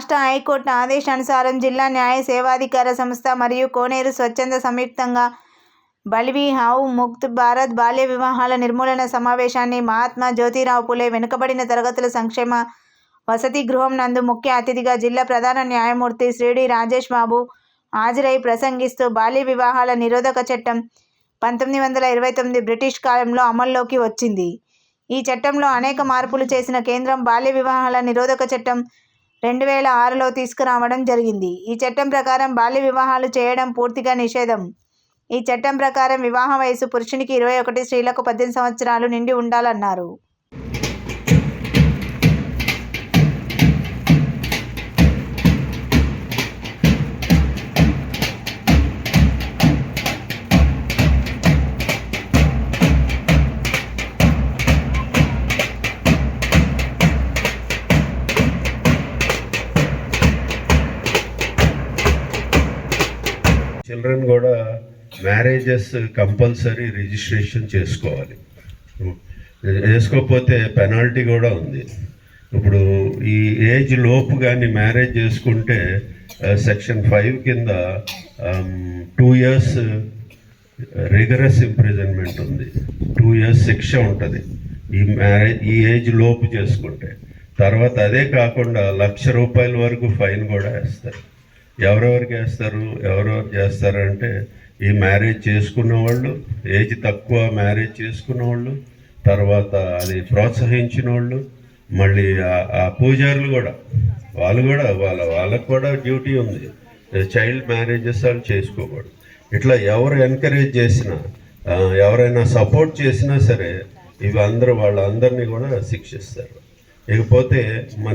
రాష్ట్ర హైకోర్టు ఆదేశానుసారం జిల్లా న్యాయ సేవాధికార సంస్థ మరియు కోనేరు స్వచ్ఛంద సంయుక్తంగా బల్వి హావ్ ముక్త్ భారత్ బాల్య వివాహాల నిర్మూలన సమావేశాన్ని మహాత్మా జ్యోతిరావు పులే వెనుకబడిన తరగతుల సంక్షేమ వసతి గృహం నందు ముఖ్య అతిథిగా జిల్లా ప్రధాన న్యాయమూర్తి శ్రీ రాజేష్ బాబు హాజరై ప్రసంగిస్తూ బాల్య వివాహాల నిరోధక చట్టం 1929 బ్రిటిష్ కాలంలో అమల్లోకి వచ్చింది. ఈ చట్టంలో అనేక మార్పులు చేసిన కేంద్రం బాల్య వివాహాల నిరోధక చట్టం 2006లో తీసుకురావడం జరిగింది. ఈ చట్టం ప్రకారం బాల్య వివాహాలు చేయడం పూర్తిగా నిషేధం. ఈ చట్టం ప్రకారం వివాహ వయసు పురుషునికి 21, స్త్రీలకు 18 సంవత్సరాలు నిండి ఉండాలన్నారు. చిల్డ్రన్ కూడా మ్యారేజెస్ కంపల్సరీ రిజిస్ట్రేషన్ చేసుకోవాలి. చేసుకోకపోతే పెనాల్టీ కూడా ఉంది. ఇప్పుడు ఈ ఏజ్ లోపు కానీ మ్యారేజ్ చేసుకుంటే సెక్షన్ 5 కింద 2 years రిగరస్ ఇంప్రిజన్మెంట్ ఉంది, 2 years శిక్ష ఉంటుంది ఈ ఏజ్ లోపు చేసుకుంటే. తర్వాత అదే కాకుండా ₹1,00,000 వరకు ఫైన్ కూడా వేస్తారు. ఎవరెవరికి వేస్తారు, ఎవరెవరు చేస్తారంటే ఈ మ్యారేజ్ చేసుకున్న వాళ్ళు, ఏజ్ తక్కువ మ్యారేజ్ చేసుకున్న వాళ్ళు, తర్వాత అది ప్రోత్సహించిన వాళ్ళు, మళ్ళీ ఆ పూజారులు కూడా వాళ్ళకు కూడా డ్యూటీ ఉంది. చైల్డ్ మ్యారేజెస్ వాళ్ళు చేసుకోకూడదు. ఇట్లా ఎవరు ఎంకరేజ్ చేసినా, ఎవరైనా సపోర్ట్ చేసినా సరే వాళ్ళందరినీ కూడా శిక్షిస్తారు. ఇకపోతే మన